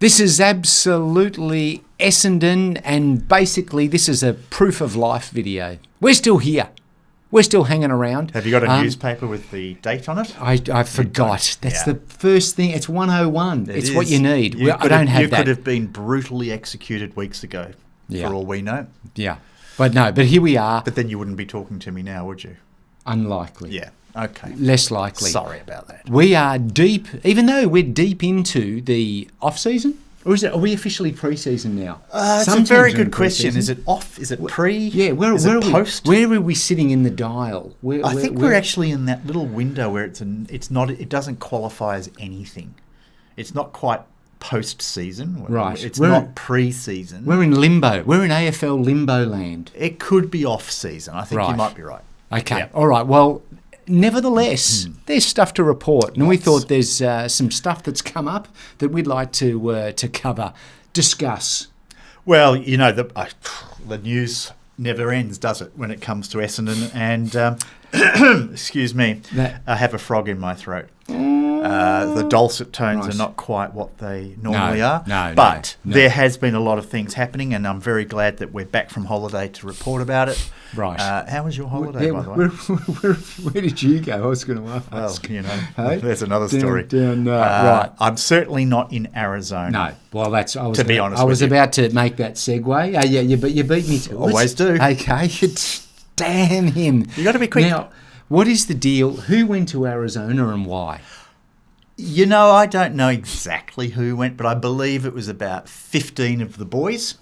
This is absolutely Essendon, and basically this is a proof of life video. We're still here. We're still hanging around. Have you got a newspaper with the date on it? I forgot. That's the first thing. It's 101. It's what you need. I don't have that. You could have been brutally executed weeks ago, for all we know. Yeah. But here we are. But then you wouldn't be talking to me now, would you? Unlikely. Yeah. Okay. Less likely. Sorry about that. We are deep, even though we're deep into the off-season. Or are we officially pre-season now? It's a very good question. Is it off? Is it pre? Yeah, where is are it post? Where are we sitting in the dial? I think we're actually in that little window where it doesn't qualify as anything. It's not quite post-season. Right. It's not pre-season. We're in limbo. We're in AFL limbo land. It could be off-season. I think you might be right. Okay. Yeah. All right. Well, nevertheless, there's stuff to report, and we thought there's some stuff that's come up that we'd like to cover, discuss. Well, you know, the news never ends, does it, when it comes to Essendon? And excuse me, I have a frog in my throat. The dulcet tones are not quite what they normally are. But there has been a lot of things happening, and I'm very glad that we're back from holiday to report about it. Right. How was your holiday, by the way? Where did you go? I was going to ask. Well, you know, there's another story. Right. I'm certainly not in Arizona. No. Well, to be honest, I was about to make that segue. Yeah, you beat me to it. Always do. Okay. Damn him. You got to be quick. Now, what is the deal? Who went to Arizona and why? You know, I don't know exactly who went, but I believe it was about 15 of the boys.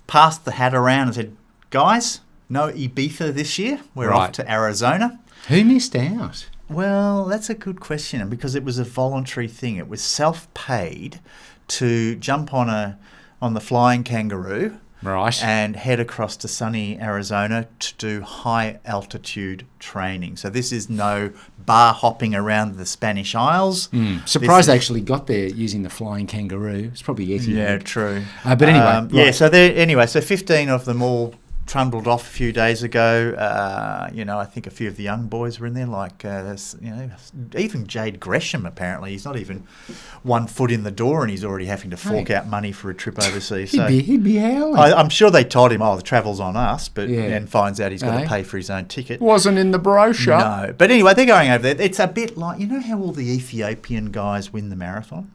Passed the hat around and said, guys, no Ibiza this year. We're off to Arizona. Who missed out? Well, that's a good question, because it was a voluntary thing. It was self-paid to jump on the flying kangaroo. Right. And head across to sunny Arizona to do high altitude training. So this is no bar hopping around the Spanish Isles. Surprised they actually got there using the flying kangaroo. It's probably easy. Yeah, true. But anyway. So 15 of them all trundled off a few days ago. I think a few of the young boys were in there, like even Jade Gresham. Apparently, he's not even 1 foot in the door, and he's already having to fork out money for a trip overseas. He'd be howling. I'm sure they told him, "Oh, the travel's on us," but then finds out he's got to pay for his own ticket. Wasn't in the brochure. No, but anyway, they're going over there. It's a bit like, you know how all the Ethiopian guys win the marathon.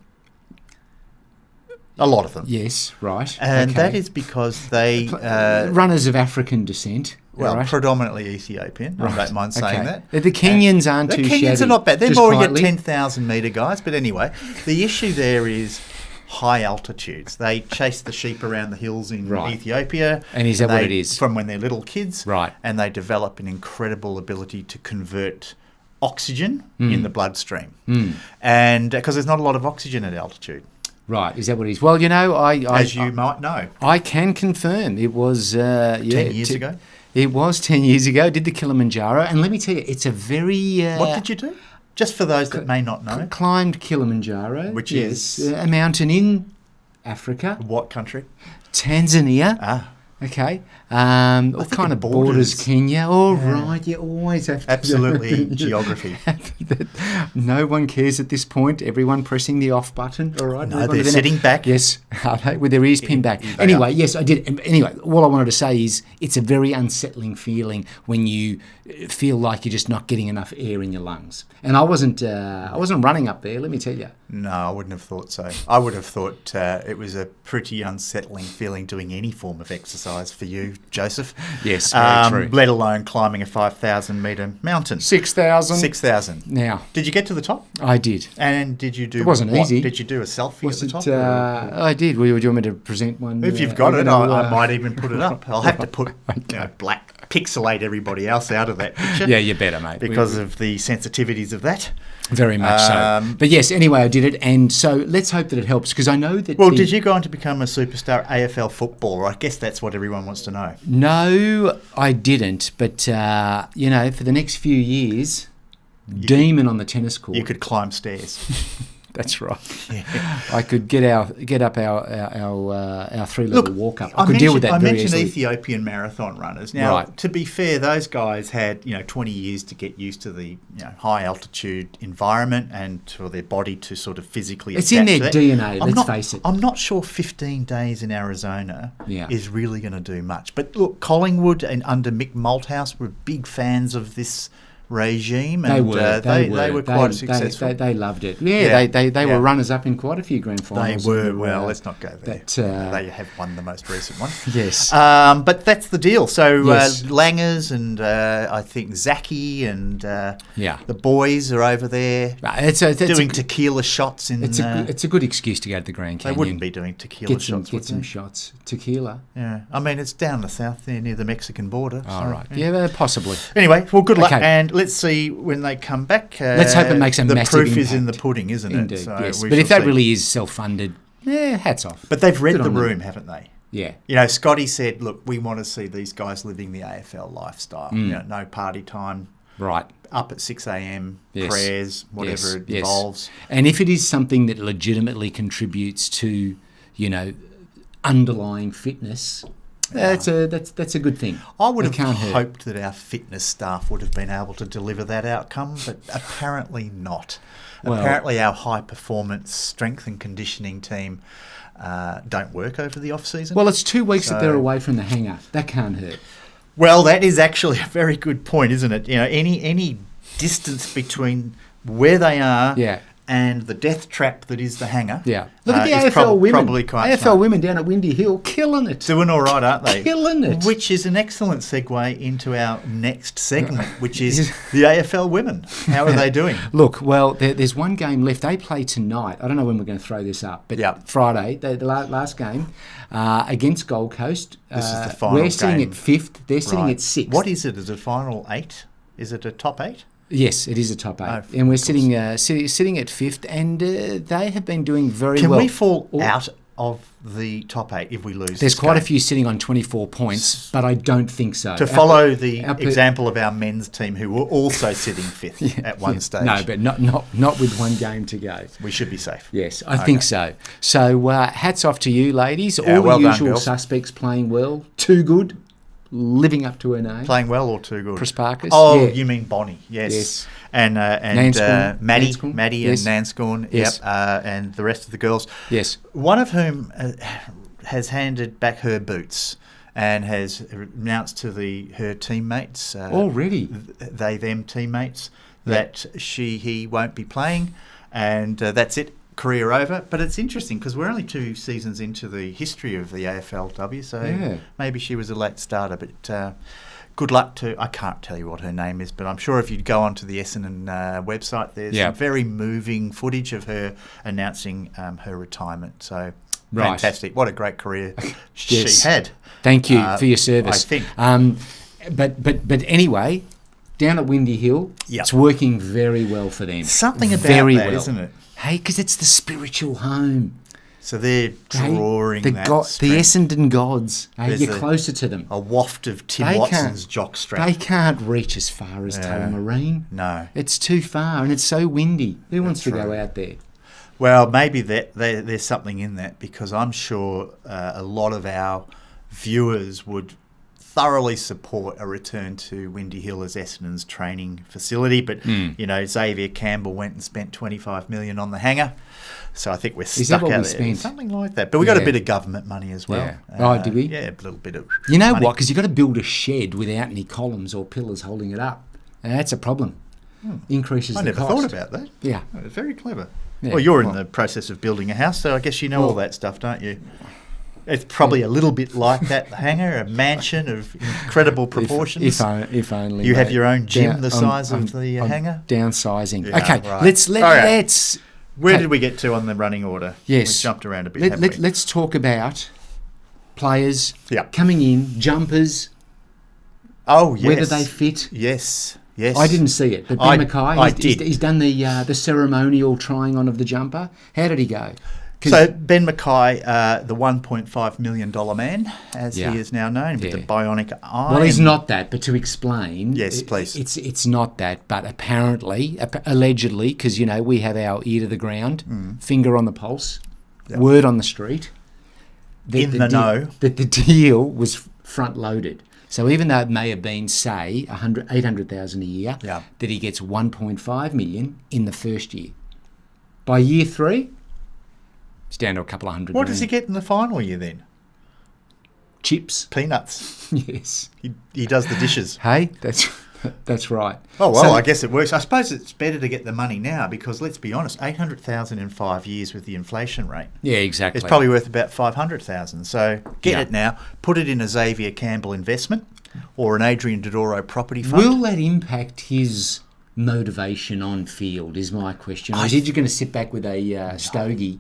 A lot of them. Yes, right. And that is because they... runners of African descent. Well, predominantly Ethiopian. Right. I don't mind saying that. The Kenyans aren't too shabby. The Kenyans are not bad. They've already got 10,000 metre guys. But anyway, the issue there is high altitudes. They chase the sheep around the hills in Ethiopia. And is that what it is? From when they're little kids. Right. And they develop an incredible ability to convert oxygen in the bloodstream. And because there's not a lot of oxygen at altitude. Right, is that what it is? Well, as you might know, I can confirm it was 10 years ago. It was 10 years ago. I did the Kilimanjaro, and let me tell you, it's a very. What did you do? Just for those that may not know, climbed Kilimanjaro, which is a mountain in Africa. What country? Tanzania. Ah. Okay. What kind of borders Kenya? Right. You always have to. Absolutely. Geography. No one cares at this point. Everyone pressing the off button. All right. No, they're sitting back. Yes. With their ears pinned back. Anyway, yes, I did. Anyway, all I wanted to say is it's a very unsettling feeling when you feel like you're just not getting enough air in your lungs. And I wasn't running up there, let me tell you. No, I wouldn't have thought so. I would have thought it was a pretty unsettling feeling doing any form of exercise for you, Joseph. Yes, very true. Let alone climbing a 5,000 metre mountain. 6,000. 6,000. Now. Did you get to the top? I did. And did you do... It wasn't easy. Did you do a selfie at the top? I did. Do you want me to present one? If you've got it, I might even put it up. I'll have to put pixelate everybody else out of that picture. Yeah, you better, mate. Because of the sensitivities of that. Very much so. But yes, anyway, I did it, and so let's hope that it helps, because I know that... Well, did you go on to become a superstar AFL footballer? I guess that's what everyone wants to know. No, I didn't, but, for the next few years, demon on the tennis court. You could climb stairs. That's right. I could get up our 3-level walk up. I could deal with that I very mentioned easily. Ethiopian marathon runners. Now, Right. to be fair, those guys had 20 years to get used to the high altitude environment and for their body to sort of physically. It's in adapt their to that. DNA. Let's face it. I'm not sure 15 days in Arizona Yeah. is really going to do much. But look, Collingwood and under Mick Malthouse were big fans of this regime, and they were quite successful. They loved it. Yeah, they Yeah. were runners up in quite a few grand They finals. were. Well, let's not go there. They have won the most recent one. Yes. But that's the deal. So Yes. Langers and I think Zaki and Yeah. the boys are over there It's doing tequila shots in. it's a good excuse to go to the Grand they Canyon. wouldn't be doing tequila Get some, shots, get would some they? shots. Tequila. Yeah, I mean it's down the south there near the Mexican border. All so, right. Yeah, possibly. Anyway, well, good luck, Okay. and let's see when they come back. Let's hope it makes a the massive proof is in the impact. pudding, isn't Indeed, it? So yes. we But if shall that see. really is self-funded, hats off. But they've read Good the on them. room, haven't they? Yeah. Scotty said, look, we want to see these guys living the AFL lifestyle. No party time, Right. up at 6 a.m, Yes. prayers, whatever it Yes. involves. And if it is something that legitimately contributes to, underlying fitness, that's a good thing. I would It can't have hurt. hoped that our fitness staff would have been able to deliver that outcome, but apparently not. Well- Apparently our high-performance strength and conditioning team don't work over the off-season. Well, it's 2 weeks that they're So- away from the hangar. That can't hurt. Well, that is actually a very good point, isn't it? Any distance between where they are Yeah. and the death trap that is the hangar. Yeah. Look at the is AFL women. Probably quite AFL smart. women down at Windy Hill, killing it. Doing all right, aren't they? Killing it. Which is an excellent segue into our next segment, which is the AFL women. How are they doing? Look, well, there's one game left. They play tonight. I don't know when we're going to throw this up, but Yeah. Friday, the last game against Gold Coast. This is the final We're sitting game. at 5th. They're sitting Right. at 6th. What is it? Is it a final 8? Is it a top 8? Yes, it is a top 8. Oh, And we're of course. sitting at 5th, and they have been doing very Can well. we fall Or- out of the top 8 if we lose There's this quite a game? few sitting on 24 points, but I don't think so. To follow the our per- example of our men's team, who were also sitting 5th at one stage. No, but not with one game to go. We should be safe. Yes, I think so. So hats off to you, ladies. Yeah, All well the done, usual girls. suspects playing well. Too good, living up to her name. Playing well or too good? Prosparkis. Oh, Yeah. you mean Bonnie? Yes. Yes. And Nanscorn. Maddie, Nanscorn. Maddie Yes. and Nanscorn. Yes. Yep. And the rest of the girls. Yes. One of whom has handed back her boots and has announced to her teammates. Already? Them teammates that he won't be playing, and that's it. Career over. But it's interesting because we're only 2 seasons into the history of the AFLW, so Yeah. maybe she was a late starter. But good luck to. I can't tell you what her name is, but I'm sure if you'd go onto the Essendon website, there's Yeah. some very moving footage of her announcing her retirement. So Right. fantastic! What a great career Yes. she had. Thank you for your service. I think. But anyway, down at Windy Hill, Yep. it's working very well for them. Something about very that, well. isn't it? Hey, because it's the spiritual home. So they're drawing the that the strength. Essendon gods. Hey, There's you're closer to them. A waft of Tim They Watson's can't- jockstrap. They can't reach as far as Yeah. Tullamarine. No. It's too far, and it's so windy. Who wants to That's go right. out there? Well, maybe there's something in that, because I'm sure a lot of our viewers would thoroughly support a return to Windy Hill as Essendon's training facility. But, Xavier Campbell went and spent $25 million on the hangar. So I think we're that stuck what out we there. spent? Something like that. But we got a Yeah. bit of government money as well. Yeah. Oh, did we? Yeah, a little bit of You know money. what? Because you've got to build a shed without any columns or pillars holding it up. And that's a problem. Increases I the never cost. thought about that. Yeah. Oh, very clever. Yeah, Well, you're in well- the process of building a house, so I guess you know Well- all that stuff, don't you? It's probably a little bit like that hangar, a mansion of incredible proportions. If only. You have mate. your own gym Down- the size I'm- of the I'm hangar? Downsizing. Yeah, Okay, right. let's Okay. Where okay. did we get to on the running order? Yes. We jumped around a bit, haven't we? Let's talk about players Yeah. coming in, jumpers, Oh, yes. whether they fit. Yes, yes. I didn't see it, but I Ben Mackay, did. he's done the ceremonial trying on of the jumper. How did he go? So Ben Mackay, the $1.5 million man, as he is now known, with the bionic eye. Well, he's not that, but to explain... Yes, please. It's not that, but apparently, allegedly, because, we have our ear to the ground, finger on the pulse, word on the street. That the deal was front-loaded. So even though it may have been, say, $800,000 a year, that he gets $1.5 million in the first year. By year 3, it's down to a couple of hundred. What does he get in the final year then? Chips. Peanuts. Yes. He does the dishes. Hey, that's right. Oh, well, I guess it works. I suppose it's better to get the money now because, let's be honest, $800,000 in 5 years with the inflation rate. Yeah, exactly. It's probably worth about $500,000. So get it now, put it in a Xavier Campbell investment or an Adrian Dodoro property fund. Will that impact his motivation on field is my question. Or is he just going to sit back with a stogie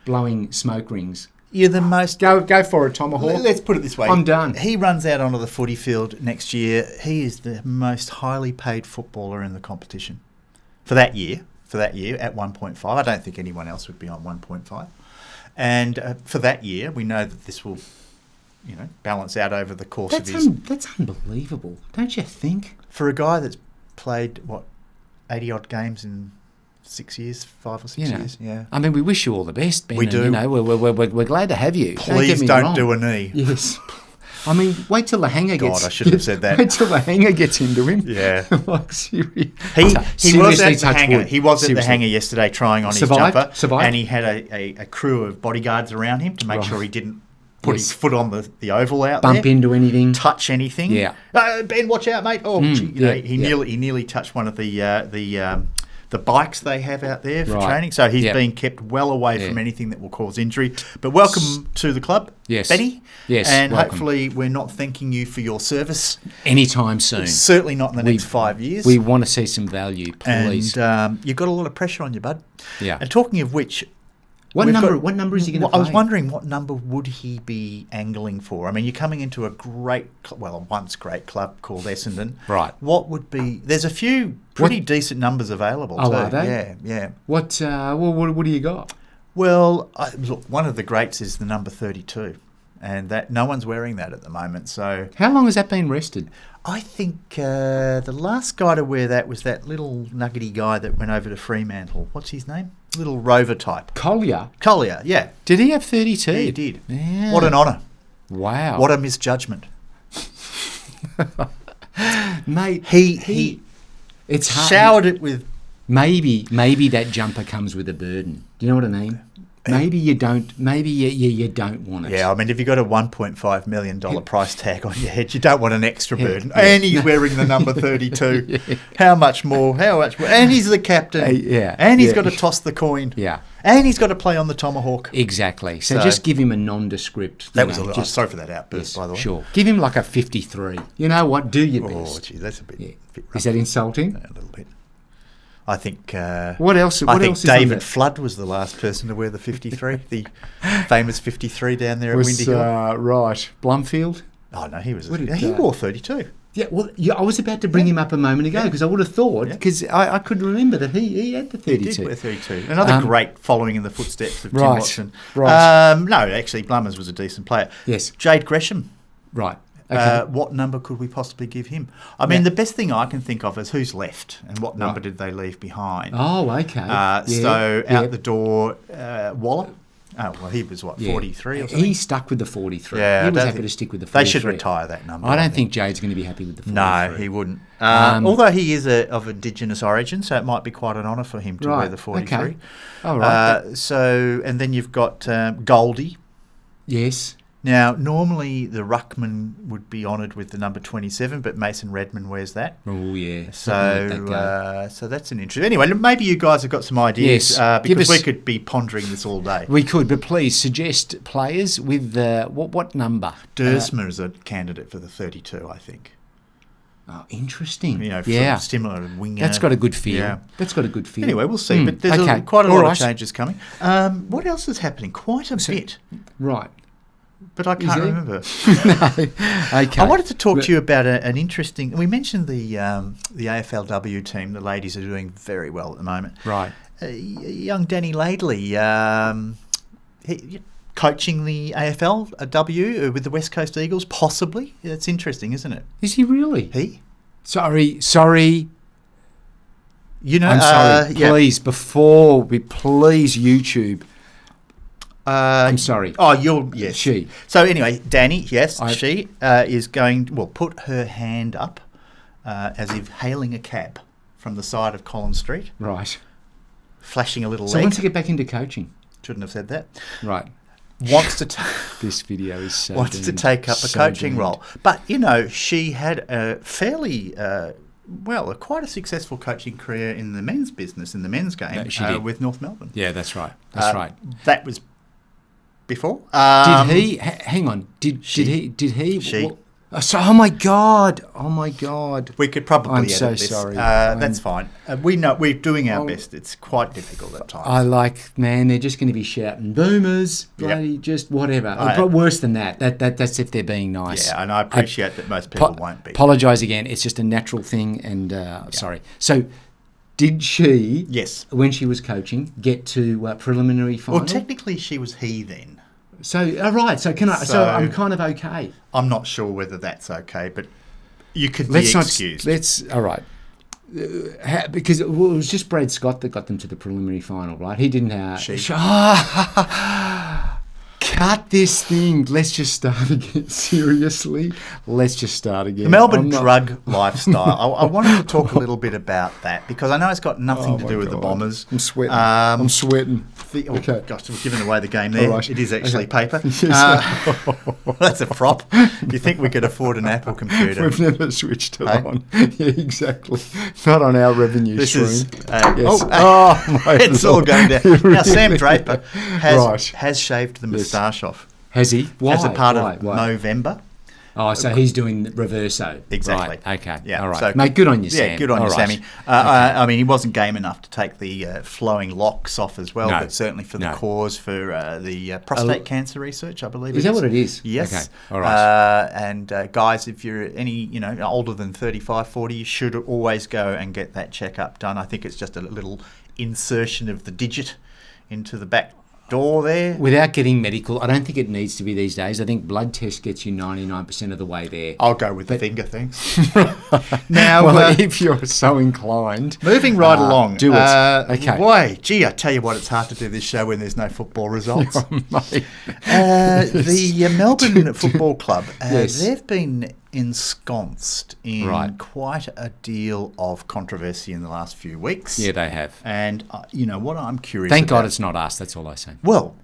blowing smoke rings? You're the most... Go for it, Tomahawk. Let's put it this way. I'm done. He runs out onto the footy field next year. He is the most highly paid footballer in the competition for that year at 1.5. I don't think anyone else would be on 1.5. And for that year, we know that this will, balance out over the course of his... That's unbelievable, don't you think? For a guy that's played, 80-odd games in 6 years, 5 or 6 years. Yeah. I mean, we wish you all the best, Ben. We do. We're glad to have you. Please don't do a knee. Yes. I mean, wait till the hanger gets... God, I should have said that. Wait till the hanger gets into him. Yeah. Like, seriously. He was at the hanger. He was at the hanger yesterday trying on his jumper. And he had a crew of bodyguards around him to make sure he didn't put his foot on the oval out there. Bump into anything. Touch anything. Yeah. Ben, watch out, mate. Oh, he nearly touched one of the bikes they have out there for training. So he's being kept well away from anything that will cause injury. But welcome to the club, Benny. Yes, and welcome. Hopefully we're not thanking you for your service anytime soon. Certainly not in the next 5 years. We want to see some value, please. And you've got a lot of pressure on you, bud. Yeah. And talking of which... What number is he going to play? I was wondering what number would he be angling for? I mean, you're coming into a once great club called Essendon. Right. What would be... There's a few pretty decent numbers available too. Are they? Yeah. What do you got? Well, look, one of the greats is the number 32. And that no one's wearing that at the moment. So how long has that been rested? I think the last guy to wear that was that little nuggety guy that went over to Fremantle. What's his name? Little rover type. Collier, yeah. Did he have 32? Yeah, he did. Yeah. What an honour. Wow. What a misjudgment. Mate, he it's hard. Showered it with... Maybe that jumper comes with a burden. Do you know what I mean? Maybe you don't. Maybe you don't want it. Yeah, I mean, if you've got a $1.5 million price tag on your head, you don't want an extra burden. And he's wearing the number 32. How much more? And he's the captain. And he's got to toss the coin. Yeah. And he's got to play on the tomahawk. Exactly. So just give him a nondescript. Sorry for that outburst, by the way. Sure. Give him like a 53. You know what? Do your best. Oh, gee, that's a bit rough. Is that insulting? A little bit. I think... what else? I think David Flood was the last person to wear the 53, the famous 53 down there at Windy Hill. Right. Blumfield? Oh, no, he wore 32. Yeah, well, I was about to bring him up a moment ago because I would have thought, because I could remember that he had the 32. He did wear 32. Another great following in the footsteps of Tim Watson. Right. No, actually, Blummers was a decent player. Yes. Jade Gresham. Right. Okay. What number could we possibly give him? I mean, the best thing I can think of is who's left and what number did they leave behind. Oh, okay. Out the door, Waller. Oh, well, he was, 43 or something? He stuck with the 43. Yeah, he was happy to stick with the 43. They should retire that number. I don't think Jade's going to be happy with the 43. No, he wouldn't. Although he is of Indigenous origin, so it might be quite an honour for him to wear the 43. Okay. All right. And then you've got Goldie. Yes. Now, normally the ruckman would be honoured with the number 27, but Mason Redman wears that. Oh, yeah. So that's an interest. Anyway, maybe you guys have got some ideas because we could be pondering this all day. We could, but please suggest players with what number? Dersma is a candidate for the 32, I think. Oh, interesting. Similar winger. That's got a good feel. Yeah. That's got a good feel. Anyway, we'll see. But there's quite a lot of changes coming. What else is happening? Quite a bit. Right. But I can't remember. No. Okay. I wanted to talk to you about an interesting... We mentioned the AFLW team. The ladies are doing very well at the moment. Right. Young Danny Laidley coaching the AFL with the West Coast Eagles, possibly. It's interesting, isn't it? Is he really? He? Sorry. You know, I'm sorry. Please, please YouTube. I'm sorry. Oh, yes. She. So anyway, Danny, yes, she is going to, put her hand up as if hailing a cab from the side of Collins Street. Right. Flashing a little leg. So wants to get back into coaching. Shouldn't have said that. Right. Wants to this video is so wants to take up a coaching role. But, she had a fairly, quite a successful coaching career in the men's business, in the men's game, with North Melbourne. Yeah, that's right. That's right. That was before. Did he? Hang on. Did he? She. Oh my God! We could probably. I'm edit so this. sorry. That's fine. We know we're doing our best. It's quite difficult at times. They're just going to be shouting boomers, bloody just whatever. But worse than that. That's if they're being nice. Yeah, and I appreciate that most people won't be. Apologise again. It's just a natural thing, and sorry. So, did she? Yes. When she was coaching, get to preliminary final? Well, technically, she was he then. So, right. So So I'm kind of okay. I'm not sure whether that's okay, but you could be excused. All right. Because it was just Brad Scott that got them to the preliminary final, right? He didn't have... Cut this thing. Let's just start again. Seriously? Let's just start again. The Melbourne drug lifestyle. I wanted to talk a little bit about that because I know it's got nothing to do with the Bombers. I'm sweating. Okay. Gosh, we've given away the game there. Right. It is actually paper. That's a prop. You think we could afford an Apple computer? We've never switched it on. Yeah, exactly. Not on our revenue stream. It's all going down. Now, Sam Draper has shaved the moustache off. Has he? Why? As a part of Movember. Oh, so he's doing reverso. Exactly. Right. Okay. Yeah. All right. So, mate, good on you, Sam. Yeah, good on you, Sammy. I mean, he wasn't game enough to take the flowing locks off as well, but certainly for the cause for the prostate cancer research, I believe. Is that what it is? Yes. Okay. All right. And guys, if you're any older than 35, 40, you should always go and get that checkup done. I think it's just a little insertion of the digit into the back door there. Without getting medical, I don't think it needs to be these days. I think blood test gets you 99% of the way there. I'll go with the finger, thanks. Now, if you're so inclined. Moving right along. Do it. Okay. Why? Gee, I tell you what, it's hard to do this show when there's no football results. The Melbourne Football Club, they've been ensconced in quite a deal of controversy in the last few weeks. Yeah, they have. And what I'm curious Thank God it's not us, that's all I say. Well,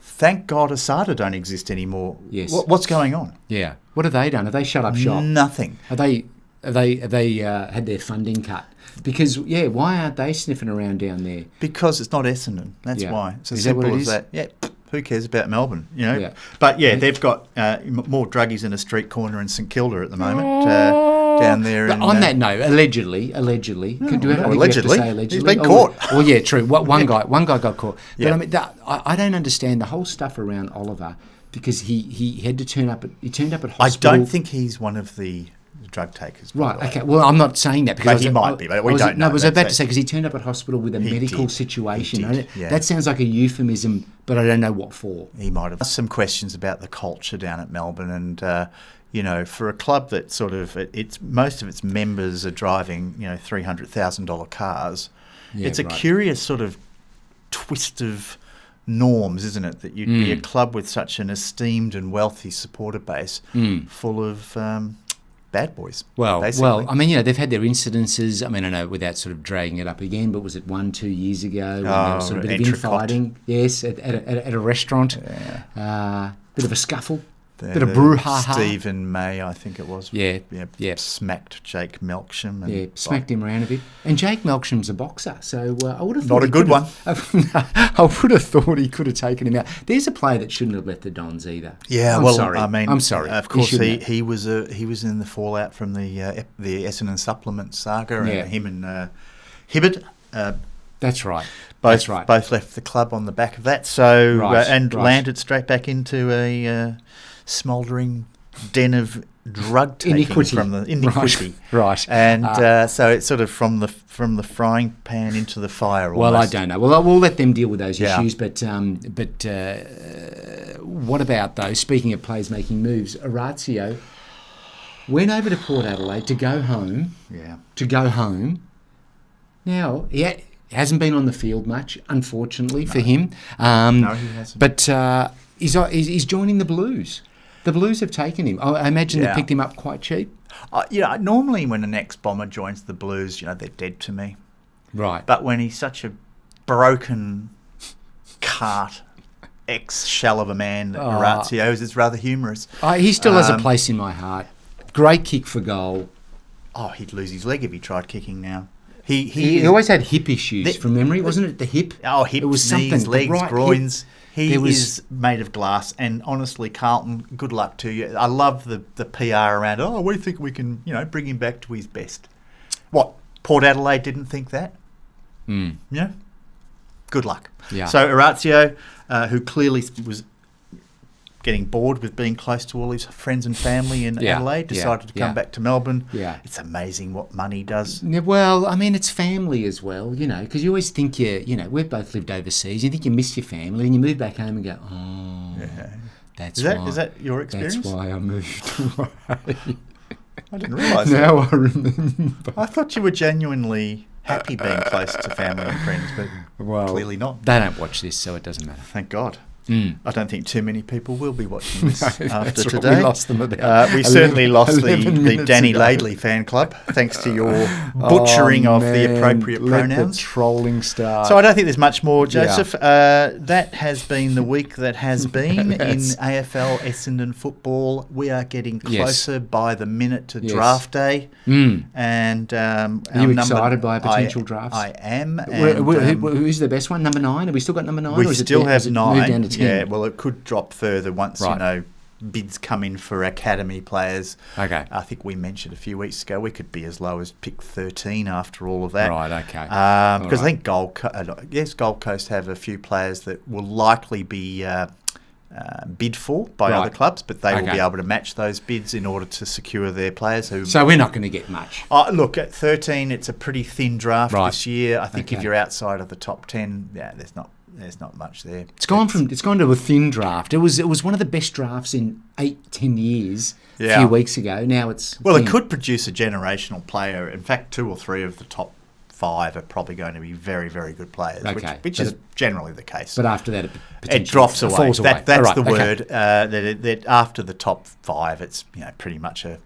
thank God Asada don't exist anymore. Yes. What's going on? Yeah. What have they done? Have they shut up shop? Nothing. Have they had their funding cut? Because, why aren't they sniffing around down there? Because it's not Essendon. That's why. It's as simple as that. Yeah. Who cares about Melbourne, Yeah. But, they've got more druggies in a street corner in St Kilda at the moment, down there. But on that note, allegedly. Allegedly. He's been caught. Well, yeah, true. One guy got caught. But, I mean, I don't understand the whole stuff around Oliver because he had to turn up at hospital. I don't think he's one of the drug takers. Right, okay. Well, I'm not saying that because he might be, but we don't know. No, I was about to say because he turned up at hospital with a medical situation. That sounds like a euphemism, but I don't know what for. He might have. Some questions about the culture down at Melbourne and, for a club that sort of, most of its members are driving, $300,000 cars. Yeah, it's a curious sort of twist of norms, isn't it? That you'd be a club with such an esteemed and wealthy supporter base full of bad boys. Well, I mean, they've had their incidences. I mean, I know without sort of dragging it up again, but was it 1-2 years ago when there was sort of a bit of infighting? Yes, at a restaurant. Yeah. Bit of a scuffle. Bit of brouhaha. Stephen May, I think it was. Yeah. Smacked Jake Melksham. And smacked him around a bit. And Jake Melksham's a boxer, so I would have thought... Not a good one. I would have thought he could have taken him out. There's a player that shouldn't have left the Dons either. Yeah, I'm sorry. Of course, he was in the fallout from the Essendon supplement saga, and him and Hibbert. That's right. Both left the club on the back of that, so landed straight back into a smouldering den of drug taking Iniquity. from the iniquity. Right. And so it's sort of from the frying pan into the fire. Almost. Well, I don't know. Well, we'll let them deal with those Yeah. issues. But what about those? Speaking of players making moves, Orazio went over to Port Adelaide to go home. Yeah. To go home. Now, he hasn't been on the field much, unfortunately, for him. No, he hasn't. But he's joining the Blues. The Blues have taken him. I imagine they picked him up quite cheap. Normally when an ex-Bomber joins the Blues, they're dead to me. Right. But when he's such a broken cart, ex-shell of a man that Orazio is, it's rather humorous. He still has a place in my heart. Great kick for goal. Oh, he'd lose his leg if he tried kicking now. He always had hip issues from memory, wasn't it? The hip. Oh, hips, it was knees, something. legs, right groins. Hip. He is made of glass, and honestly, Carlton, good luck to you. I love the PR around. Oh, we think we can, bring him back to his best. What? Port Adelaide didn't think that. Yeah. Good luck. Yeah. So Orazio, who clearly was getting bored with being close to all his friends and family in Adelaide, decided to come back to Melbourne. Yeah. It's amazing what money does. Yeah, well, I mean, it's family as well, because you always think we've both lived overseas. You think you miss your family, and you move back home and go, that's why. Is that your experience? That's why I moved away. I didn't realise that. Now I remember. I thought you were genuinely happy being close to family and friends, but clearly not. They don't watch this, so it doesn't matter. Thank God. I don't think too many people will be watching this after today. Right. We lost them about we certainly lost 11 the Danny ago. Laidley fan club, thanks to your butchering of the appropriate let pronouns. The trolling start. So I don't think there's much more, Joseph. That has been the week that has been in AFL Essendon football. We are getting closer by the minute to draft day. And are you excited by a potential draft? I am. Who's the best one? Number 9? Have we still got number 9? We still have 9. Moved down to 10? Yeah, well, it could drop further once, bids come in for academy players. Okay. I think we mentioned a few weeks ago we could be as low as pick 13 after all of that. Right, okay. Because I think Gold Coast have a few players that will likely be bid for by other clubs, but they will be able to match those bids in order to secure their players. So we're not going to get much. Look, at 13, it's a pretty thin draft this year. I think if you're outside of the top 10, there's not much there. It's gone to a thin draft. It was one of the best drafts in 8-10 years. A few weeks ago. Now it's thin. It could produce a generational player. In fact, 2 or 3 of the top 5 are probably going to be very, very good players, which is generally the case. But after that, it drops away. Falls away. That's the word. That after the top 5, it's pretty much a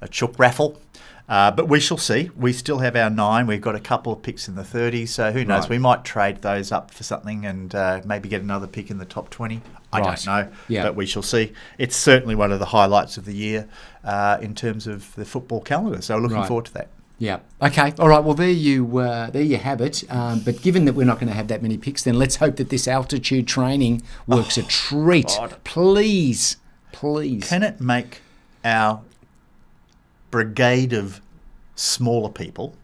chook raffle. But we shall see. We still have our 9. We've got a couple of picks in the 30s, so who knows? We might trade those up for something and maybe get another pick in the top 20. I don't know, but we shall see. It's certainly one of the highlights of the year in terms of the football calendar, so looking forward to that. Yeah. Okay. All right. Well, there you have it. But given that we're not going to have that many picks, then let's hope that this altitude training works a treat. God. Please. Can it make our brigade of smaller people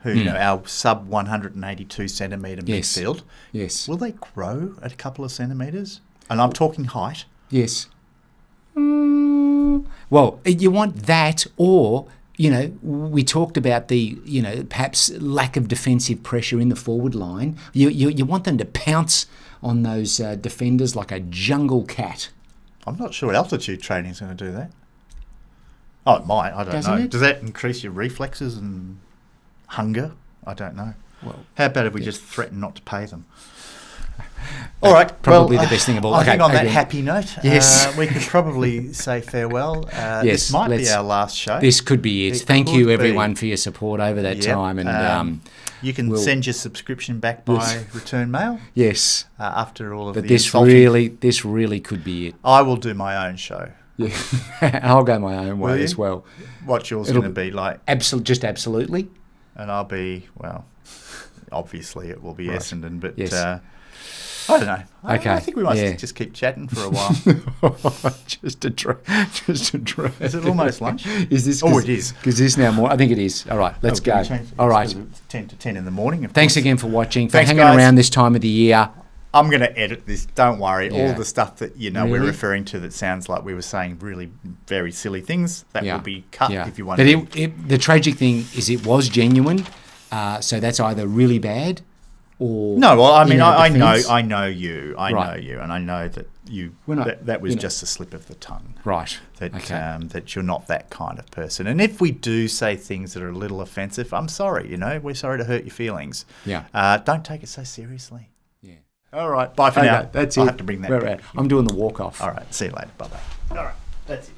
who, our sub 182 centimetre midfield, will they grow at a couple of centimetres? And I'm talking height. Yes. Well, you want that, or we talked about the perhaps lack of defensive pressure in the forward line. You want them to pounce on those defenders like a jungle cat. I'm not sure altitude training is going to do that. Oh, it might. I don't know. Does that increase your reflexes and hunger? I don't know. Well, how about if we just threaten not to pay them? All right. Probably the best thing of all. I think on that happy note, we can probably say farewell. This might be our last show. This could be it. Thank you, everyone, for your support over that time. And you can send your subscription back by return mail. Yes. After all of but the this really could be it. I will do my own show. Yeah. I'll go my own way as well. What's yours going to be like? Just absolutely. And I'll be, obviously it will be Essendon, but I don't know. I think we might just keep chatting for a while. just a try. Is it almost lunch? Is this? It is. Because this now more. I think it is. All right, let's go. All right. It's 10 to 10 in the morning. Thanks again for watching, for hanging around this time of the year. I'm going to edit this. Don't worry. Yeah. All the stuff that we're Really? referring to that sounds like we were saying really very silly things that will be cut if you want. But the tragic thing is, it was genuine. So that's either really bad, or no. Well, I mean, I know defense. you, Right. know you, and I know that that was just a slip of the tongue. Right. That Okay. that you're not that kind of person. And if we do say things that are a little offensive, I'm sorry. We're sorry to hurt your feelings. Yeah. Don't take it so seriously. Yeah. All right. Bye for now. That's I'll it. have to bring that We're back. out. I'm doing the walk off. All right. See you later. Bye-bye. All right. That's it.